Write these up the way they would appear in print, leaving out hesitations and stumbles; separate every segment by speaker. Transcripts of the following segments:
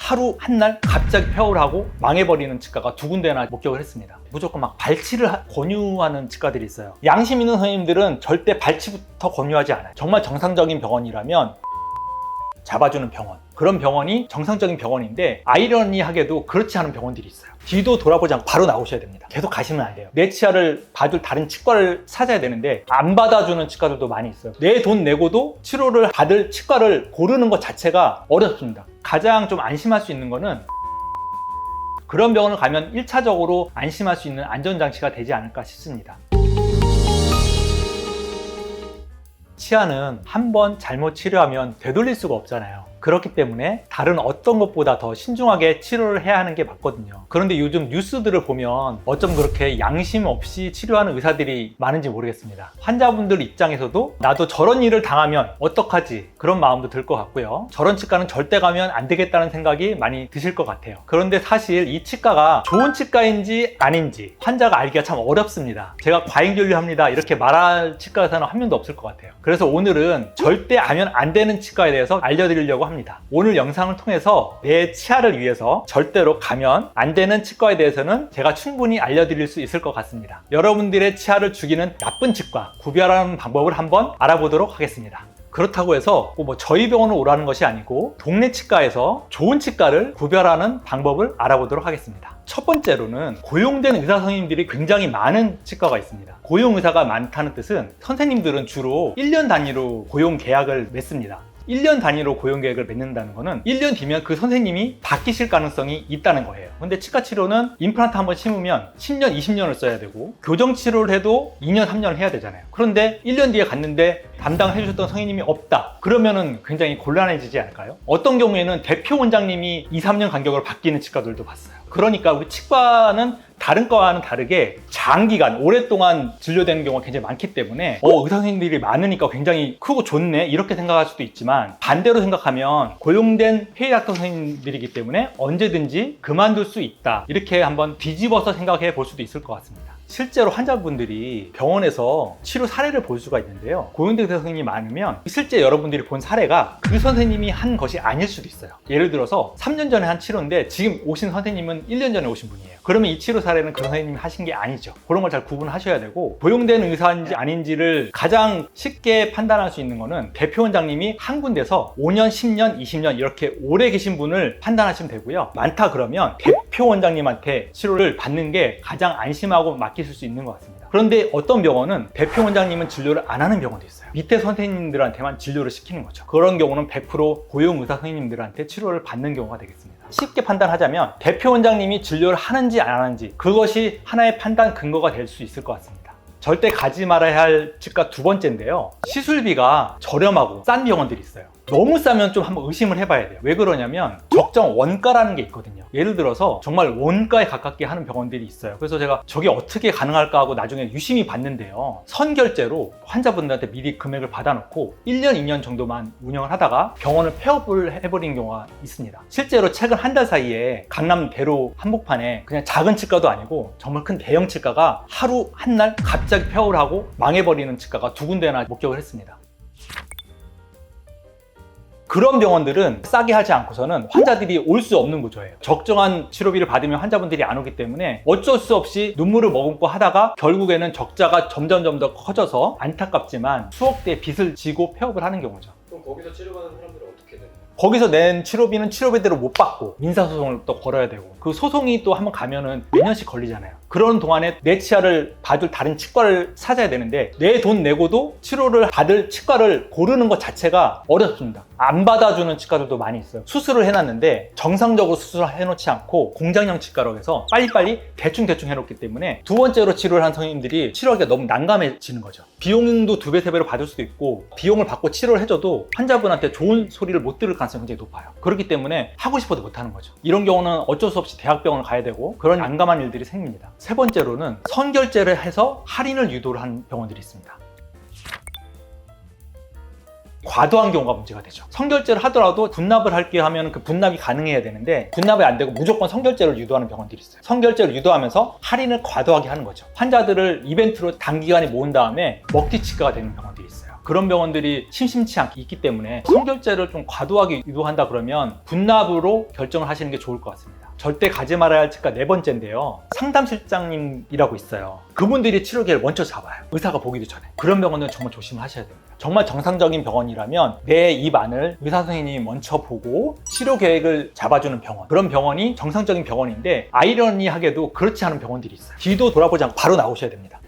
Speaker 1: 하루 한 날 갑자기 폐업을 하고 망해버리는 치과가 두 군데나 목격을 했습니다. 무조건 막 발치를 권유하는 치과들이 있어요. 양심 있는 선생님들은 절대 발치부터 권유하지 않아요. 정말 정상적인 병원이라면 잡아주는 병원, 그런 병원이 정상적인 병원인데 아이러니하게도 그렇지 않은 병원들이 있어요. 뒤도 돌아보지 않고 바로 나오셔야 됩니다. 계속 가시면 안 돼요. 내 치아를 봐줄 다른 치과를 찾아야 되는데 안 받아주는 치과들도 많이 있어요. 내 돈 내고도 치료를 받을 치과를 고르는 것 자체가 어렵습니다. 가장 좀 안심할 수 있는 거는 그런 병원을 가면 1차적으로 안심할 수 있는 안전장치가 되지 않을까 싶습니다. 치아는 한번 잘못 치료하면 되돌릴 수가 없잖아요. 그렇기 때문에 다른 어떤 것보다 더 신중하게 치료를 해야 하는 게 맞거든요. 그런데 요즘 뉴스들을 보면 어쩜 그렇게 양심 없이 치료하는 의사들이 많은지 모르겠습니다. 환자분들 입장에서도 나도 저런 일을 당하면 어떡하지, 그런 마음도 들 것 같고요. 저런 치과는 절대 가면 안 되겠다는 생각이 많이 드실 것 같아요. 그런데 사실 이 치과가 좋은 치과인지 아닌지 환자가 알기가 참 어렵습니다. 제가 과잉진료합니다 이렇게 말할 치과 의사는 한 명도 없을 것 같아요. 그래서 오늘은 절대 가면 안 되는 치과에 대해서 알려드리려고 합니다. 오늘 영상을 통해서 내 치아를 위해서 절대로 가면 안 되는 치과에 대해서는 제가 충분히 알려드릴 수 있을 것 같습니다. 여러분들의 치아를 죽이는 나쁜 치과 구별하는 방법을 한번 알아보도록 하겠습니다. 그렇다고 해서 뭐 저희 병원을 오라는 것이 아니고 동네 치과에서 좋은 치과를 구별하는 방법을 알아보도록 하겠습니다. 첫 번째로는 고용된 의사 선생님들이 굉장히 많은 치과가 있습니다. 고용 의사가 많다는 뜻은 선생님들은 주로 1년 단위로 고용 계약을 맺습니다. 1년 단위로 고용 계획을 맺는다는 거는 1년 뒤면 그 선생님이 바뀌실 가능성이 있다는 거예요. 근데 치과 치료는 임플란트 한번 심으면 10년, 20년을 써야 되고 교정 치료를 해도 2년, 3년을 해야 되잖아요. 그런데 1년 뒤에 갔는데 담당해 주셨던 선생님이 없다. 그러면은 굉장히 곤란해지지 않을까요? 어떤 경우에는 대표 원장님이 2, 3년 간격으로 바뀌는 치과들도 봤어요. 그러니까 우리 치과는 다른 과와는 다르게 장기간 오랫동안 진료되는 경우가 굉장히 많기 때문에 의사 선생님들이 많으니까 굉장히 크고 좋네 이렇게 생각할 수도 있지만 반대로 생각하면 고용된 폐의학과 선생님들이기 때문에 언제든지 그만둘 수 있다, 이렇게 한번 뒤집어서 생각해 볼 수도 있을 것 같습니다. 실제로 환자분들이 병원에서 치료 사례를 볼 수가 있는데요, 고용된 의사 선생님이 많으면 실제 여러분들이 본 사례가 그 선생님이 한 것이 아닐 수도 있어요. 예를 들어서 3년 전에 한 치료인데 지금 오신 선생님은 1년 전에 오신 분이에요. 그러면 이 치료 사례는 그 선생님이 하신 게 아니죠. 그런 걸 잘 구분하셔야 되고, 고용된 의사인지 아닌지를 가장 쉽게 판단할 수 있는 거는 대표 원장님이 한 군데서 5년, 10년, 20년 이렇게 오래 계신 분을 판단하시면 되고요. 많다 그러면 대표 원장님한테 치료를 받는 게 가장 안심하고 맡기실 수 있는 것 같습니다. 그런데 어떤 병원은 대표 원장님은 진료를 안 하는 병원도 있어요. 밑에 선생님들한테만 진료를 시키는 거죠. 그런 경우는 100% 고용 의사 선생님들한테 치료를 받는 경우가 되겠습니다. 쉽게 판단하자면 대표 원장님이 진료를 하는지 안 하는지, 그것이 하나의 판단 근거가 될 수 있을 것 같습니다. 절대 가지 말아야 할 치과 두 번째인데요, 시술비가 저렴하고 싼 병원들이 있어요. 너무 싸면 좀 한번 의심을 해봐야 돼요. 왜 그러냐면 적정 원가라는 게 있거든요. 예를 들어서 정말 원가에 가깝게 하는 병원들이 있어요. 그래서 제가 저게 어떻게 가능할까 하고 나중에 유심히 봤는데요, 선결제로 환자분들한테 미리 금액을 받아놓고 1년, 2년 정도만 운영을 하다가 병원을 폐업을 해버린 경우가 있습니다. 실제로 최근 한 달 사이에 강남 대로 한복판에 그냥 작은 치과도 아니고 정말 큰 대형 치과가 하루 한 날 갑자기 폐업을 하고 망해버리는 치과가 두 군데나 목격을 했습니다. 그런 병원들은 싸게 하지 않고서는 환자들이 올 수 없는 구조예요. 적정한 치료비를 받으면 환자분들이 안 오기 때문에 어쩔 수 없이 눈물을 머금고 하다가 결국에는 적자가 점점 더 커져서 안타깝지만 수억 대의 빚을 지고 폐업을 하는 경우죠.
Speaker 2: 그럼 거기서 치료받는 사람들은 어떻게 되나요?
Speaker 1: 거기서 낸 치료비는 치료비대로 못 받고 민사소송을 또 걸어야 되고, 그 소송이 또 한번 가면은 몇 년씩 걸리잖아요. 그런 동안에 내 치아를 봐줄 다른 치과를 찾아야 되는데 내 돈 내고도 치료를 받을 치과를 고르는 것 자체가 어렵습니다. 안 받아주는 치과들도 많이 있어요. 수술을 해놨는데 정상적으로 수술을 해놓지 않고 공장형 치과라고 해서 빨리빨리 대충 해놓기 때문에 두 번째로 치료를 한 선생님들이 치료하기가 너무 난감해지는 거죠. 비용도 2배, 3배로 받을 수도 있고, 비용을 받고 치료를 해줘도 환자분한테 좋은 소리를 못 들을 가능성이 굉장히 높아요. 그렇기 때문에 하고 싶어도 못하는 거죠. 이런 경우는 어쩔 수 없이 대학병원을 가야 되고 그런 난감한 일들이 생깁니다. 세 번째로는 선결제를 해서 할인을 유도를 한 병원들이 있습니다. 과도한 경우가 문제가 되죠. 선결제를 하더라도 분납을 할게 하면 그 분납이 가능해야 되는데 분납이 안 되고 무조건 선결제를 유도하는 병원들이 있어요. 선결제를 유도하면서 할인을 과도하게 하는 거죠. 환자들을 이벤트로 단기간에 모은 다음에 먹튀 치과가 되는 병원들이 있어요. 그런 병원들이 심심치 않게 있기 때문에 성결제를 좀 과도하게 유도한다 그러면 분납으로 결정을 하시는 게 좋을 것 같습니다. 절대 가지 말아야 할 치과 네 번째인데요. 상담실장님이라고 있어요. 그분들이 치료 계획을 먼저 잡아요. 의사가 보기도 전에. 그런 병원은 정말 조심을 하셔야 됩니다. 정말 정상적인 병원이라면 내 입 안을 의사 선생님이 먼저 보고 치료 계획을 잡아주는 병원. 그런 병원이 정상적인 병원인데 아이러니하게도 그렇지 않은 병원들이 있어요. 뒤도 돌아보지 않고 바로 나오셔야 됩니다.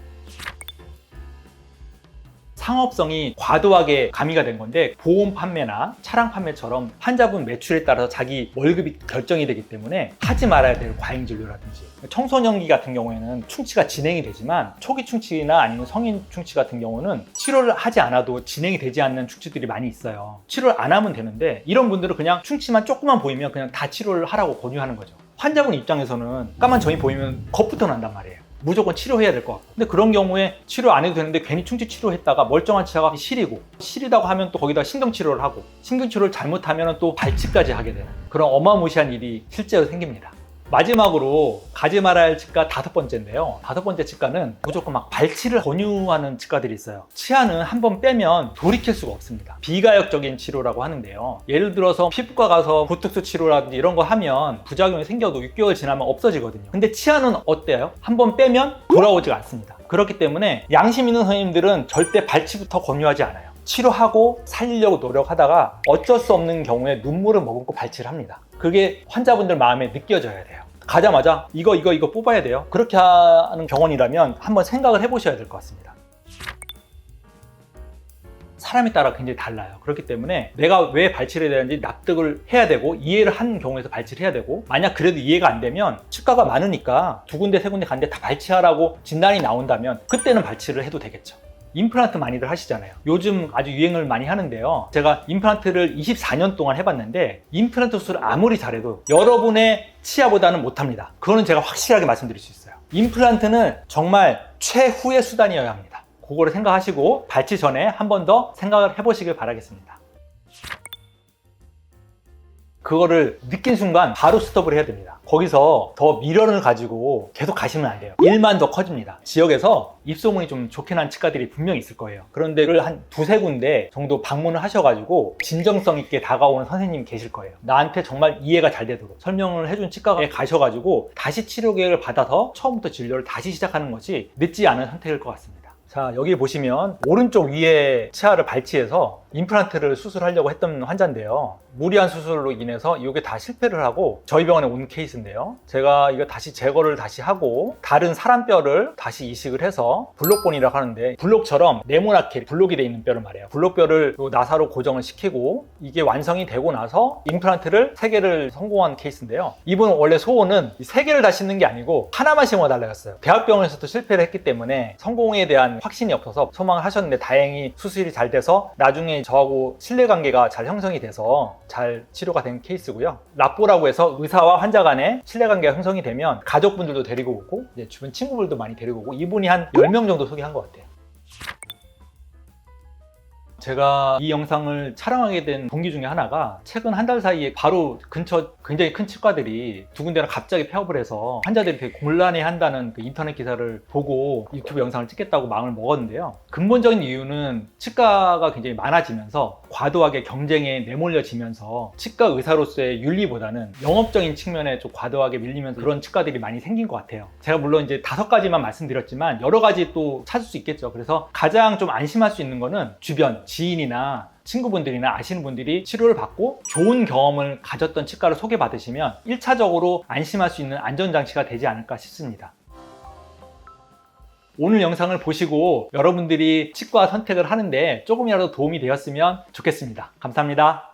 Speaker 1: 상업성이 과도하게 가미가 된 건데 보험 판매나 차량 판매처럼 환자분 매출에 따라서 자기 월급이 결정이 되기 때문에 하지 말아야 될 과잉 진료라든지 청소년기 같은 경우에는 충치가 진행이 되지만 초기 충치나 아니면 성인 충치 같은 경우는 치료를 하지 않아도 진행이 되지 않는 충치들이 많이 있어요. 치료를 안 하면 되는데 이런 분들은 그냥 충치만 조금만 보이면 그냥 다 치료를 하라고 권유하는 거죠. 환자분 입장에서는 까만 점이 보이면 겁부터 난단 말이에요. 무조건 치료해야 될 것 같고. 근데 그런 경우에 치료 안 해도 되는데 괜히 충치 치료했다가 멀쩡한 치아가 시리다고 하면 또 거기다 신경치료를 하고 신경치료를 잘못하면 또 발치까지 하게 되는 그런 어마무시한 일이 실제로 생깁니다. 마지막으로 가지 말아야 할 치과 5번째인데요. 5번째 치과는 무조건 막 발치를 권유하는 치과들이 있어요. 치아는 한번 빼면 돌이킬 수가 없습니다. 비가역적인 치료라고 하는데요. 예를 들어서 피부과 가서 보톡스 치료라든지 이런 거 하면 부작용이 생겨도 6개월 지나면 없어지거든요. 근데 치아는 어때요? 한번 빼면 돌아오지가 않습니다. 그렇기 때문에 양심 있는 선생님들은 절대 발치부터 권유하지 않아요. 치료하고 살리려고 노력하다가 어쩔 수 없는 경우에 눈물을 머금고 발치를 합니다. 그게 환자분들 마음에 느껴져야 돼요. 가자마자 이거 뽑아야 돼요. 그렇게 하는 병원이라면 한번 생각을 해보셔야 될 것 같습니다. 사람에 따라 굉장히 달라요. 그렇기 때문에 내가 왜 발치를 해야 되는지 납득을 해야 되고 이해를 한 경우에서 발치를 해야 되고 만약 그래도 이해가 안 되면 치과가 많으니까 2군데 3군데 갔는데 다 발치하라고 진단이 나온다면 그때는 발치를 해도 되겠죠. 임플란트 많이들 하시잖아요. 요즘 아주 유행을 많이 하는데요. 제가 임플란트를 24년 동안 해봤는데 임플란트 수술을 아무리 잘해도 여러분의 치아보다는 못합니다. 그거는 제가 확실하게 말씀드릴 수 있어요. 임플란트는 정말 최후의 수단이어야 합니다. 그거를 생각하시고 발치 전에 한 번 더 생각을 해보시길 바라겠습니다. 그거를 느낀 순간 바로 스톱을 해야 됩니다. 거기서 더 미련을 가지고 계속 가시면 안 돼요. 일만 더 커집니다. 지역에서 입소문이 좀 좋게 난 치과들이 분명히 있을 거예요. 그런데 그걸 한 2-3군데 정도 방문을 하셔가지고 진정성 있게 다가오는 선생님이 계실 거예요. 나한테 정말 이해가 잘 되도록 설명을 해준 치과에 가셔가지고 다시 치료 계획을 받아서 처음부터 진료를 다시 시작하는 것이 늦지 않은 선택일 것 같습니다. 자, 여기 보시면 오른쪽 위에 치아를 발치해서 임플란트를 수술하려고 했던 환자인데요. 무리한 수술로 인해서 이게 다 실패를 하고 저희 병원에 온 케이스인데요. 제가 이거 다시 제거를 다시 하고 다른 사람 뼈를 다시 이식을 해서 블록본이라고 하는데 블록처럼 네모나게 블록이 돼 있는 뼈를 말해요. 블록뼈를 나사로 고정을 시키고 이게 완성이 되고 나서 임플란트를 3개를 성공한 케이스인데요. 이분은 원래 소원은 3개를 다 싣는 게 아니고 하나만 심어달라고 했어요. 대학병원에서도 실패를 했기 때문에 성공에 대한 확신이 없어서 소망을 하셨는데 다행히 수술이 잘 돼서 나중에 저하고 신뢰관계가 잘 형성이 돼서 잘 치료가 된 케이스고요. 라뽀라고 해서 의사와 환자 간에 신뢰관계가 형성이 되면 가족분들도 데리고 오고 이제 주변 친구들도 많이 데리고 오고 이분이 한 10명 정도 소개한 것 같아요. 제가 이 영상을 촬영하게 된 동기 중에 하나가 최근 한 달 사이에 바로 근처 굉장히 큰 치과들이 2군데나 갑자기 폐업을 해서 환자들이 되게 곤란해한다는 그 인터넷 기사를 보고 유튜브 영상을 찍겠다고 마음을 먹었는데요. 근본적인 이유는 치과가 굉장히 많아지면서 과도하게 경쟁에 내몰려지면서 치과 의사로서의 윤리보다는 영업적인 측면에 좀 과도하게 밀리면서 그런 치과들이 많이 생긴 것 같아요. 제가 물론 이제 5가지만 말씀드렸지만 여러 가지 또 찾을 수 있겠죠. 그래서 가장 좀 안심할 수 있는 거는 주변 지인이나 친구분들이나 아시는 분들이 치료를 받고 좋은 경험을 가졌던 치과를 소개받으시면 1차적으로 안심할 수 있는 안전장치가 되지 않을까 싶습니다. 오늘 영상을 보시고 여러분들이 치과 선택을 하는데 조금이라도 도움이 되었으면 좋겠습니다. 감사합니다.